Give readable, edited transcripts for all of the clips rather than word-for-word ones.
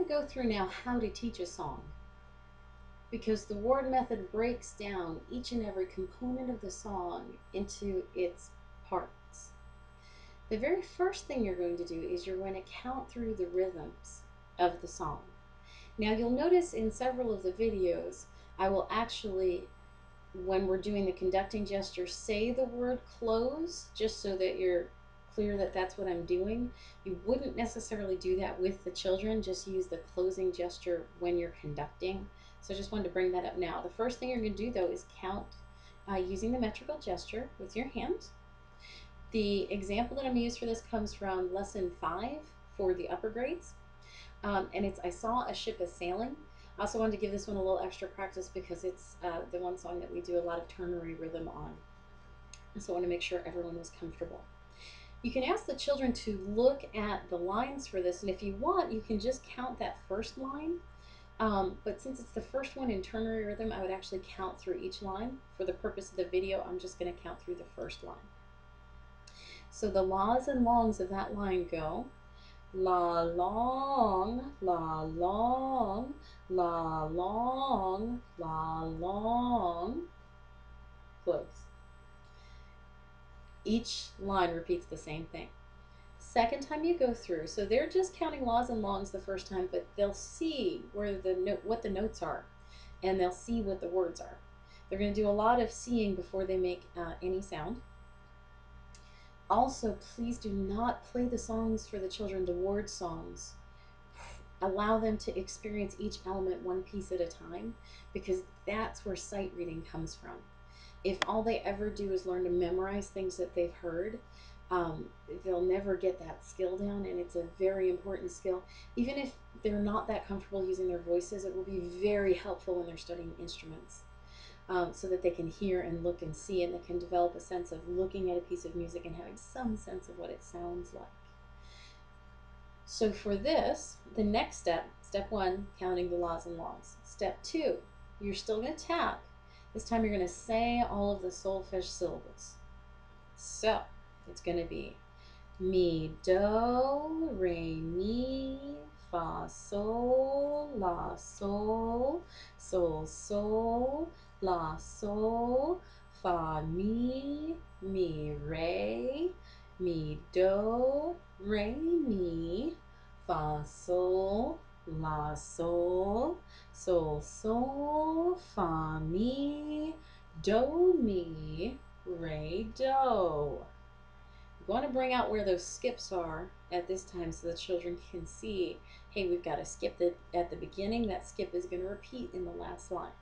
to go through now how to teach a song, because the word method breaks down each and every component of the song into its parts. The very first thing you're going to do is you're going to count through the rhythms of the song. Now you'll notice in several of the videos, I will actually, when we're doing the conducting gesture, say the word close, just so that you're clear that that's what I'm doing. You wouldn't necessarily do that with the children, just use the closing gesture when you're conducting. So I just wanted to bring that up now. The first thing you're going to do though is count using the metrical gesture with your hand. The example that I'm going to use for this comes from lesson 5 for the upper grades. And it's I Saw a Ship a Sailing. I also wanted to give this one a little extra practice because it's the one song that we do a lot of ternary rhythm on. So I want to make sure everyone was comfortable. You can ask the children to look at the lines for this, and if you want, you can just count that first line. But since it's the first one in ternary rhythm, I would actually count through each line. For the purpose of the video, I'm just going to count through the first line. So the la's and longs of that line go la long, la long, la long, la long, close. Each line repeats the same thing. Second time you go through, so they're just counting la's and longs the first time, but they'll see where what the notes are, and they'll see what the words are. They're going to do a lot of seeing before they make any sound. Also, please do not play the songs for the children, the word songs. Allow them to experience each element one piece at a time, because that's where sight reading comes from. If all they ever do is learn to memorize things that they've heard, they'll never get that skill down, and it's a very important skill. Even if they're not that comfortable using their voices, it will be very helpful when they're studying instruments. So that they can hear and look and see, and they can develop a sense of looking at a piece of music and having some sense of what it sounds like. So for this, the next step, step 1, counting the la's and longs. Step 2, you're still going to tap. This time you're going to say all of the solfege syllables. So it's going to be mi, do, re, mi, fa, sol, la, sol, sol, sol, la, sol, fa, mi, re, mi, do, re, mi, fa, sol, la, sol, sol, sol, fa, mi, do, mi, re, do. You want to bring out where those skips are at this time so the children can see, hey, we've got a skip at the beginning. That skip is going to repeat in the last line.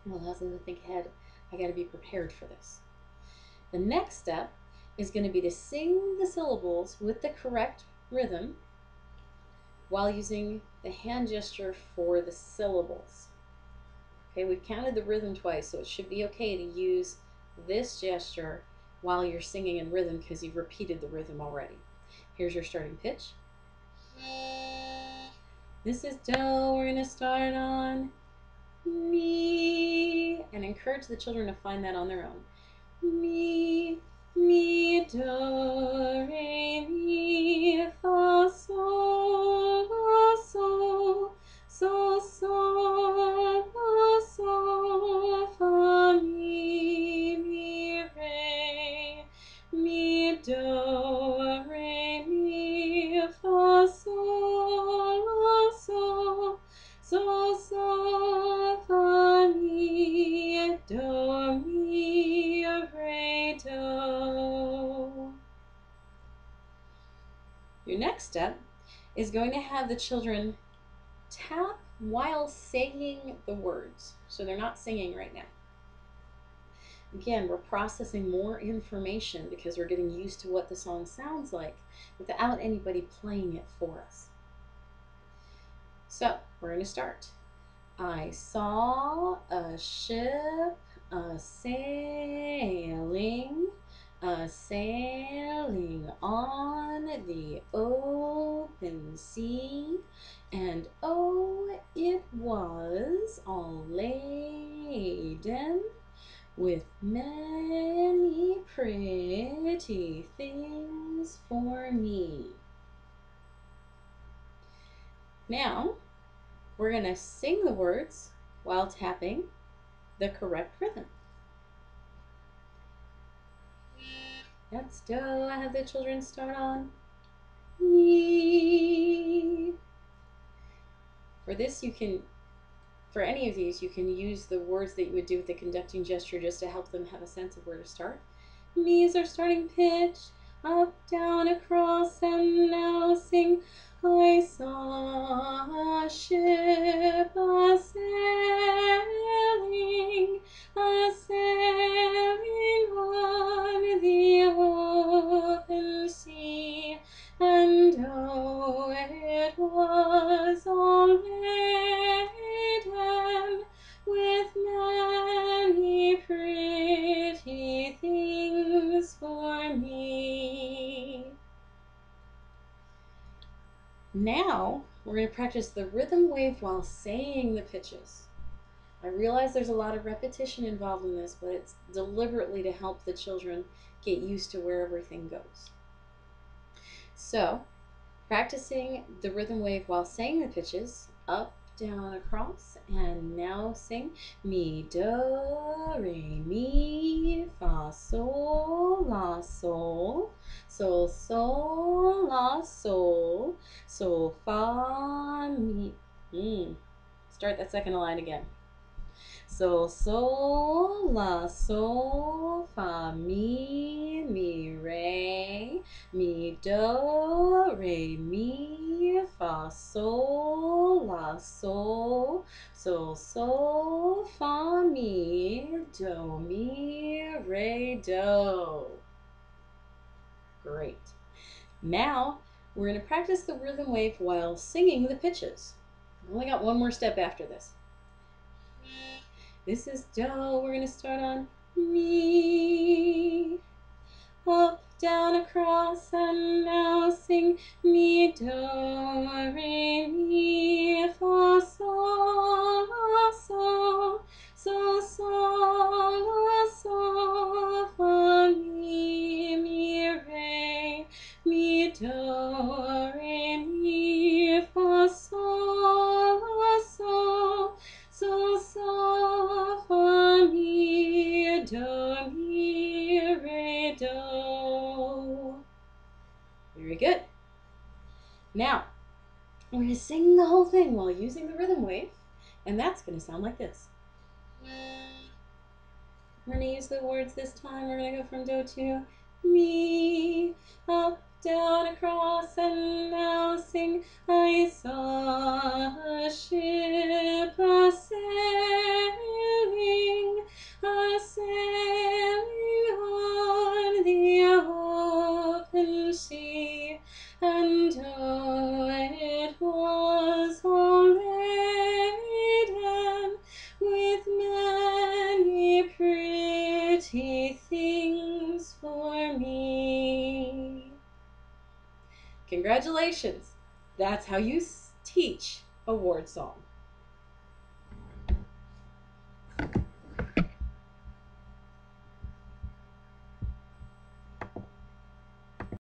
It allows them to think ahead. I got to be prepared for this. The next step is going to be to sing the syllables with the correct rhythm while using the hand gesture for the syllables. Okay, we've counted the rhythm twice, so it should be okay to use this gesture while you're singing in rhythm because you've repeated the rhythm already. Here's your starting pitch. This is do. We're going to start on mi, and encourage the children to find that on their own. Mi, mi, do, re, mi, fa, sol, la, sol, sol, sol, la, sol, fa, mi, re, mi, do, re, mi, fa, sol, la, sol, sol, sol, fa, mi, do, mi, re, do. Your next step is going to have the children tap while saying the words. So they're not singing right now. Again, we're processing more information because we're getting used to what the song sounds like without anybody playing it for us. So we're going to start. I saw a ship a-sailing on the open sea, and oh, it was all laden with many pretty things for me. Now, we're going to sing the words while tapping the correct rhythm. That's do. I have the children start on me. For this, for any of these, you can use the words that you would do with the conducting gesture just to help them have a sense of where to start. Me is our starting pitch. Up, down, across, and now sing. I saw a ship a sailing on the open sea, and oh, it was all laden with many pretty things for me. Now, we're going to practice the rhythm wave while saying the pitches. I realize there's a lot of repetition involved in this, but it's deliberately to help the children get used to where everything goes. So, practicing the rhythm wave while saying the pitches, up, down, across, and now sing mi, do, re, mi, fa, sol, la, sol, sol, sol, la, sol, sol, fa, mi. Start that second line again. Sol, sol, la, sol, fa, mi, re, mi, do, re, mi, fa, sol, la, sol, sol, sol, fa, mi, re, do. Great. Now, we're going to practice the rhythm wave while singing the pitches. I only got one more step after this. This is do. We're going to start on mi. Up, down, across, and now sing mi, do, re, mi, fa, sol, la, sol, sol, sol, la, sol, fa, mi, re, mi, do, re, mi, fa, sol, la, sol, sol, sol, fa, mi, do, mi, re, do. Very good. Now, we're going to sing the whole thing while using the rhythm wave, and that's going to sound like this. We're going to use the words this time. We're going to go from do to mi, up, down, across, and now sing. I saw a ship a sailing on the open sea, and oh, it was all laden with many pretty things for me. Congratulations! That's how you teach a ward song.